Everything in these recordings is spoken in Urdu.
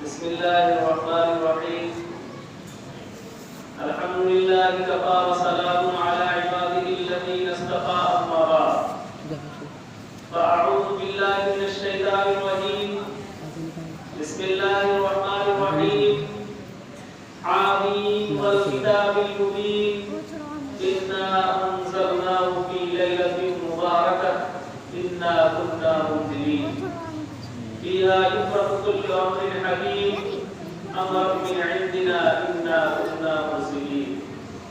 بسم الله الرحمن الرحيم. الحمد لله كفى وسلام على عباده الذين اصطفى أما بعد. فأعوذ بالله من الشيطان الرجيم. بسم الله الرحمن الرحيم. حاميم والكتاب المبين. إنا أنزلناه في ليلة مباركة. إنا كنا منذرين. فيها يفرق كل أمر حكيم. أمر من عندنا. إنا كنا مرسلين.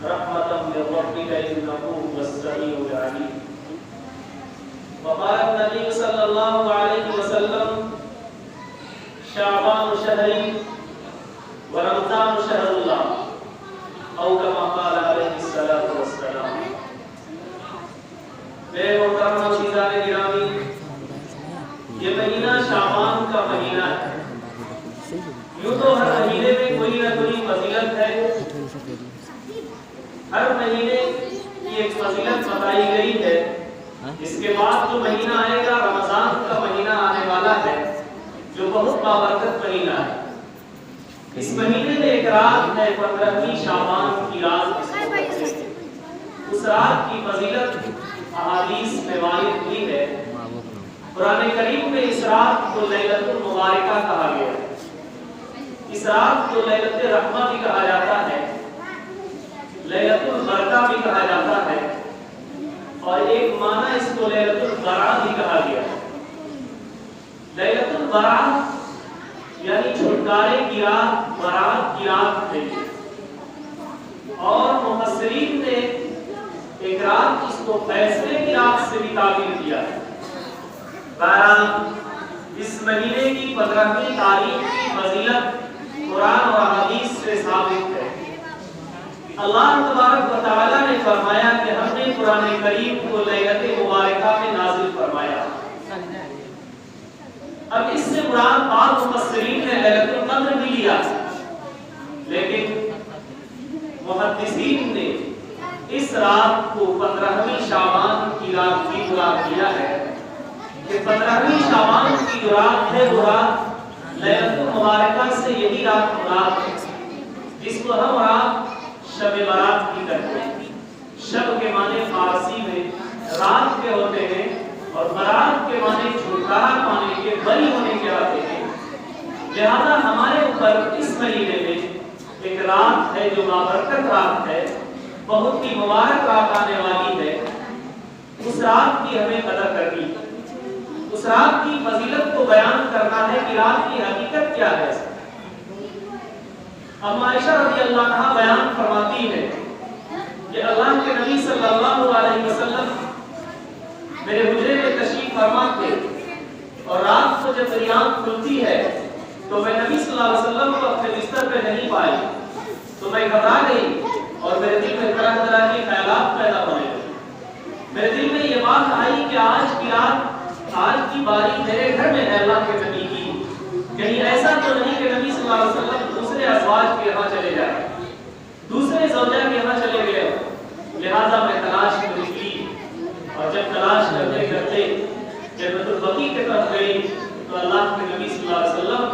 رحمة من ربك إنه هو السميع العليم. وقال النبي صلى الله عليه وسلم: شعبان شهري ورمضان شهر الله، أو كما قال عليه الصلاة والسلام. میرے محترم عزیزان گرامی، یہ مہینہ شعبان کا مہینہ ہے. یوں تو ہر مہینے میں کوئی نہ کوئی فضیلت ہے. ہر مہینے کی ایک فضیلت بتائی گئی ہے. اس کے بعد جو مہینہ آئے گا رمضان کا مہینہ آنے والا ہے، جو بہت بابرکت مہینہ ہے. اس مہینے میں ایک رات ہے 15ویں شعبان کی رات. اس رات کی فضیلت احادیث میں وارد ہوئی ہے. قرآن کریم میں اس رات کو لیلۃ المبارکہ کہا گیا ہے. اس رات کو لیلۃ الرحمہ بھی کہا جاتا ہے، لیلۃ البرکہ بھی کہا جاتا ہے، اور ایک معنی اس کو لیلۃ البراء بھی کہا گیا ہے. لیلۃ البراء یعنی چھٹکارے کی رات، برات کی رات ہے. اور مفسرین نے ایک رات اس کو فیصلے کی رات سے بھی تعبیر کیا ہے. بہرحال اس مہینے کی 15ویں تاریخ کی فضیلت قرآن اور حدیث سے ثابت ہے. اللہ تبارک و تعالی نے فرمایا کہ ہم نے قرآن کریم کو لیلۃ مبارکہ میں نازل فرمایا. اب اس سے مراد بعض مفسرین نے لیلۃ القدر بھی لیا، لیکن محدثین نے اس رات کو 15ویں شعبان کی رات بھی مراد دیا ہے کہ 15ویں شعبان کی جو رات ہے وہ رات لیلۃ المبارکہ سے یہی رات مراد ہے، جس کو ہم رات شب برات بھی کہتے ہیں. شب کے معنی فارسی میں رات کے ہوتے ہیں، اور برات کے معنی چھٹکارا پانے کے، بری ہونے کے آتے ہیں. لہذا ہمارے اوپر اس مہینے میں ایک رات ہے جو بابرکت رات ہے، بہت ہی مبارک رات آنے والی ہے. اس رات کی ہمیں قدر کرنی ہے. اس رات کی فضیلت کو بیان کرنا ہے کہ رات کی حقیقت کیا ہے. اما عائشہ رضی اللہ عنہا بیان فرماتی ہے کہ اللہ کے نبی صلی اللہ علیہ وسلم میرے حجرے میں تشریف فرما تھے، اور رات کو جب میری آنکھ کھلتی ہے تو میں نبی صلی اللہ علیہ وسلم کو اپنے بستر پہ نہیں پائی. تو میں گھبرا گئی اور میرے دل میں طرح طرح کے خیالات پیدا ہونے لگے. میرے دل میں یہ بات آئی کہ آج کی رات، آج کی باری میرے گھر میں ہے اللہ کے نبی کی. کہیں ایسا تو نہیں کہ نبی صلی اللہ علیہ وسلم دوسرے ازواج کے یہاں چلے جائیں، دوسرے زوجہ کے یہاں چلے گئے. لہذا میں تلاش میں نکلی، اور جب تلاش کرتے کرتے جنت البقیع کی طرف گئی تو اللہ کے نبی صلی اللہ علیہ وسلم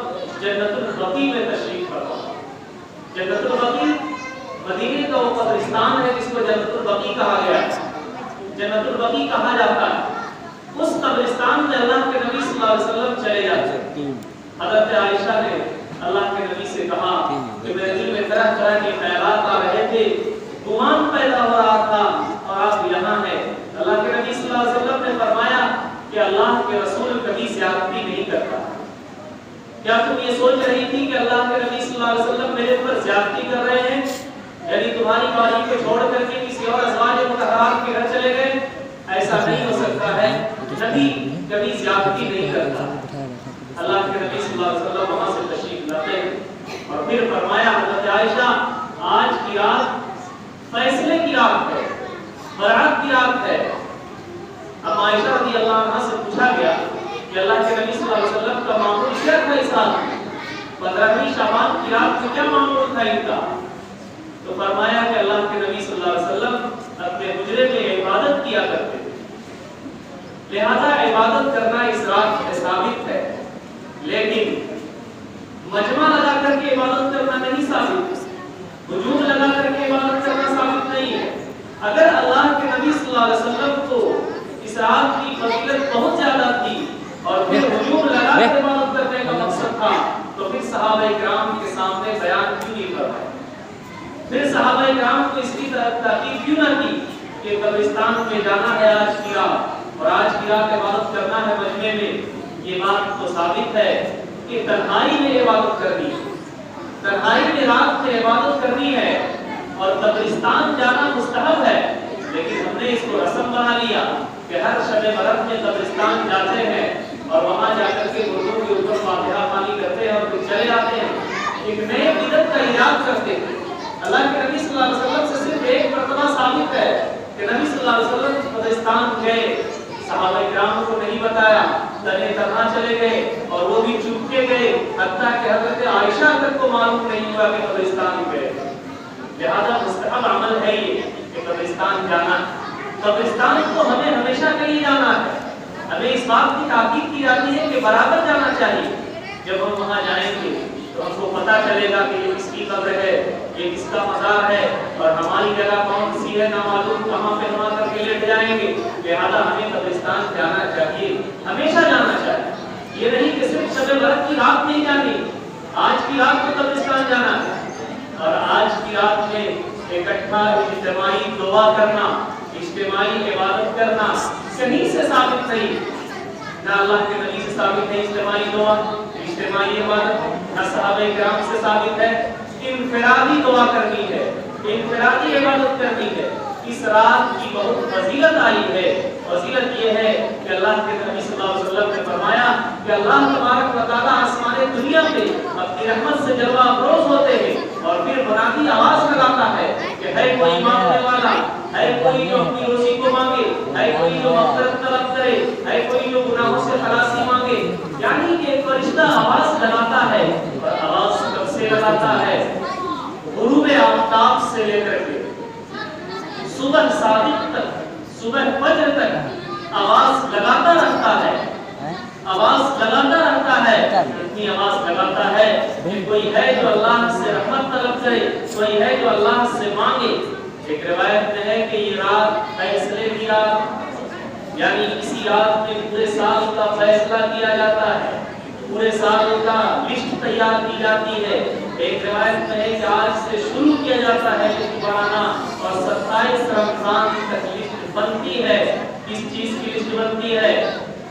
جنت البقیع میں تشریف فرما. جنت البقیع مدینے کا وہ قبرستان ہے جس کو جنت البقیع کہا گیا ہے. جنت البقیع کہا جاتا ہے. اس قبرستان میں اللہ کے نبی صلی اللہ علیہ وسلم چلے جاتے. حضرت عائشہ نے اللہ کے نبی سے کہا کہ میرے دل میں طرح طرح کے خیالات آ رہے تھے، گمان پیدا ہو رہا تھا، اور آپ یہاں ہیں. اللہ کے نبی صلی اللہ علیہ وسلم نے فرمایا کہ اللہ کے رسول کبھی زیادتی نہیں کرتا. کیا تم یہ سوچ رہی تھی کہ اللہ کے نبی صلی اللہ علیہ وسلم میرے اوپر زیادتی کر رہے ہیں، یعنی تمہاری باری کو چھوڑ کر کے کسی اور ازواج مطہرات کے گھر چلے گئے؟ ایسا نہیں ہو سکتا ہے. نبی کبھی زیادتی نہیں کرتا. اللہ کے نبی صلی اللہ علیہ وسلم وہاں سے تشریف لاتے اور پھر فرمایا حضرت عائشہ آج کی رات فیصلے کی رات ہے، برات کی رات ہے. اب عائشہ رضی اللہ عنہا سے پوچھا گیا کہ اللہ کے نبی صلی اللہ علیہ وسلم کا معمول کیا تھا اس رات میں؟ 15ویں شعبان کی رات میں کیا معمول تھا ان کا؟ تو فرمایا کہ اللہ کے نبی صلی اللہ علیہ وسلم اپنے حجرے میں عبادت کیا کرتے تھے. لہذا عبادت کرنا اس رات میں ثابت ہے، لیکن مجمع کر کے عبادت کرنا نہیں ثابت، ہجوم لگا کر کے عبادت کرنا ثابت نہیں ہے۔ اگر اللہ کے نبی صلی اللہ علیہ وسلم کو اس رات کی فضیلت بہت زیادہ تھی اور پھر ہجوم لگا کر عبادت کرنے کا مقصد تھا تو پھر صحابہ کرام کے سامنے بیان کیوں نہیں کروایا؟ پھر صحابہ کرام کو اس کی تاکید کیوں نہ کی کہ قبرستان میں جانا ہے آج کی رات اور آج کی رات عبادت کرنا ہے مجمع میں؟ یہ بات تو ثابت ہے کہ تنہائی میں عبادت کرنی ہے، تنہائی میں رات میں عبادت کرنی ہے اور قبرستان جانا مستحب ہے، لیکن ہم نے اس کو رسم بنا لیا کہ ہر شب برات میں قبرستان جاتے ہیں اور وہاں جا کر کے مردوں کے اوپر فاتحہ خوانی کرتے ہیں اور پھر چلے آتے ہیں، ایک نئے بدعت کا ایجاد کرتے ہیں۔ اللہ کے نبی صلی اللہ علیہ وسلم سے صرف ایک مرتبہ ثابت ہے کہ نبی صلی اللہ علیہ وسلم قبرستان گئے، صحابہ کرام کو نہیں بتایا، تنہا چلے گئے اور وہ بھی چپ کے گئے، حتیٰ کہ حضرت عائشہ تک کو معلوم نہیں ہوا کہ قبرستان گئے۔ لہذا مستحب عمل ہے یہ کہ قبرستان جانا، قبرستان کو ہمیں ہمیشہ کے لیے جانا ہے۔ ہمیں اس بات کی تاکید کی جاتی ہے کہ برابر جانا چاہیے۔ جب ہم وہاں جائیں گے تو ہم کو پتہ چلے گا کہ یہ کس کی قبر ہے، یہ کس کا مزار ہے اور ہماری جگہ کون سی ہے نامعلوم، کہاں پہ ہم آ کر کے لیٹ جائیں گے۔ لہذا ہمیں قبرستان جانا چاہیے، ہمیشہ جانا چاہیے۔ یہ نہیں کہ صرف شب برات کی رات نہیں جانی، آج کی رات کو قبرستان جانا ہے اور آج کی رات میں اکٹھا اجتماعی دعا کرنا، اجتماعی عبادت کرنا کہیں سے ثابت نہیں، نہ اللہ کے نبی سے ثابت ہے اجتماعی دعا، اجتماعی عبادت، نہ صحابہ کرام سے ثابت ہے۔ انفرادی دعا کرنی ہے، انفرادی عبادت کرنی ہے۔ اس رات کی بہت فضیلت آئی ہے، فضیلت یہ ہے کہ اللہ کے نبی صلی اللہ علیہ وسلم نے فرمایا کہ اللہ تبارک و تعالیٰ آسمان دنیا میں اپنی رحمت سے جلوہ افروز ہوتے ہیں اور پھر منادی آواز لگاتا ہے کہ ہے کوئی مانگنے والا، ہے کوئی جو اپنی روزی کو مانگے، ہے کوئی جو مغفرت طلب کرے، ہے کوئی جو گناہوں سے خلاصی مانگے۔ یعنی کہ ایک فرشتہ آواز لگاتا ہے اور آواز کب سے لگاتا ہے؟ غروب آفتاب سے لے کر کے صبح صادق تک، صبح فجر تک آواز لگاتا رہتا ہے، آواز لگاتا رہتا ہے، اتنی آواز لگاتا ہے کہ کوئی ہے جو اللہ سے رحمت طلب کرے، کوئی ہے جو اللہ سے مانگے۔ ایک روایت میں ہے کہ یہ رات فیصلے کی رات، یعنی اسی رات میں پورے سال کا فیصلہ کیا جاتا ہے، پورے سال کا لسٹ تیار کی جاتی ہے۔ ایک روایت میں ہے کہ آج سے شروع کیا جاتا ہے لسٹ بنانا اور 27 رمضان تک لسٹ بنتی ہے۔ کس چیز کی لسٹ بنتی ہے؟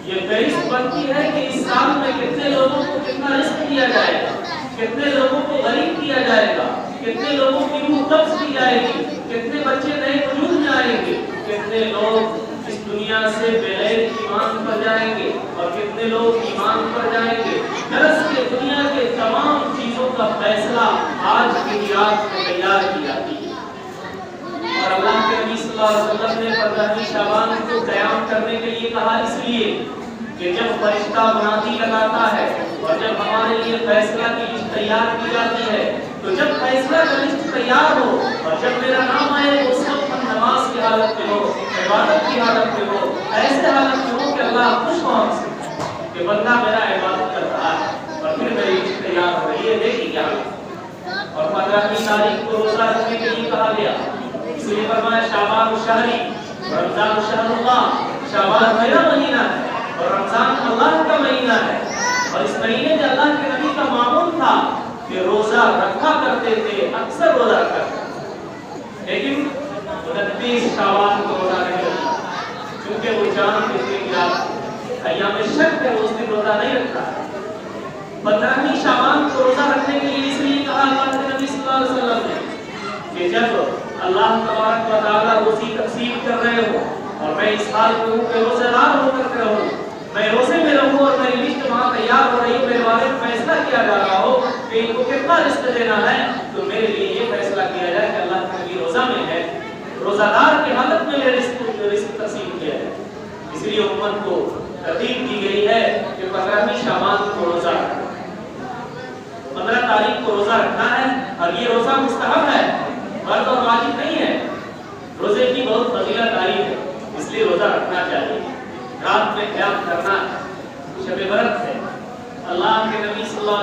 یہ فہرست بنتی ہے کہ اس سال میں کتنے لوگوں کو کتنا رزق دیا جائے گا، کتنے لوگوں کو غریب کیا جائے گا، کتنے لوگوں کی روح قبض کی جائے گی، کتنے بچے نئے وجود میں آئیں گے، کتنے لوگ اس دنیا سے بغیر ایمان پر جائیں گے اور کتنے لوگ ایمان پر جائیں گے۔ درس کے دنیا کے تمام چیزوں کا فیصلہ آج کی رات میں تیار کی جاتی ہے۔ اور اللہ کے نبی صلی اللہ علیہ وسلم نے 15 شعبان کو قیام کرنے کے لیے کہا، اس لیے کہ جب فرشتہ منادی لگاتا ہے اور جب ہمارے لیے فیصلہ کی لسٹ تیار کی جاتی ہے، تو جب فیصلہ کا لسٹ تیار ہو اور جب میرا نام آئے تو اس وقت ہم نماز کی حالت میں ہو، عبادت کی حالت میں ہو، ایسے حالت میں ہو کہ اللہ خوش ہو ہم سے کہ بندہ میرا عبادت کر رہا ہے اور پھر میری لسٹ تیار ہو رہی ہے، دیکھیے کیا اور 15 تاریخ کو روزہ رکھنے کے لیے کہا گیا، اس لیے فرمایا شعبان شہری رمضان شہر اللہ، شعبان میرا مہینہ ہے اور رمضان اللہ کا مہینہ ہے اور اس مہینے میں اللہ کے نبی کا معمول تھا کہ روزہ رکھا کرتے تھے، اکثر روزہ رکھا کرتے، لیکن 29 شعبان کو روزہ نہیں رکھا کیونکہ وہ جانتے تھے کہ آپ ایام شک ہے اس دن روزہ نہیں رکھتا۔ 15 شعبان کو روزہ رکھنے کے لیے اس لیے کہا اللہ کے نبی صلی اللہ علیہ وسلم نے کہ جب اللہ تبارک و تعالیٰ روزی تقسیم کر رہے ہو اور میں اس حال میں ہوں کہ روزہ دار ہو کر کے رہوں، میں روزے میں رہوں اور میری لسٹ وہاں تیار ہو رہی ہے، میرے بارے میں فیصلہ کیا جا رہا ہو کہ ان کو کتنا رزق دینا ہے، تو میرے لیے یہ فیصلہ کیا جائے کہ اللہ کے نبی روزہ میں ہے، روزہ دار کی حالت میں یہ رزق تقسیم کیا ہے۔ اس لیے امت کو ترتیب دی گئی ہے کہ 15 شعبان کو روزہ رکھنا، 15 تاریخ کو روزہ رکھنا ہے اور یہ روزہ مستحب ہے، فرض اور واجب نہیں ہے۔ روزے کی بہت فضیلت آئی ہے، اس لیے روزہ رکھنا چاہیے۔ رات میں قیام کرنا شب برات ہے، اللہ کے نبی صلی اللہ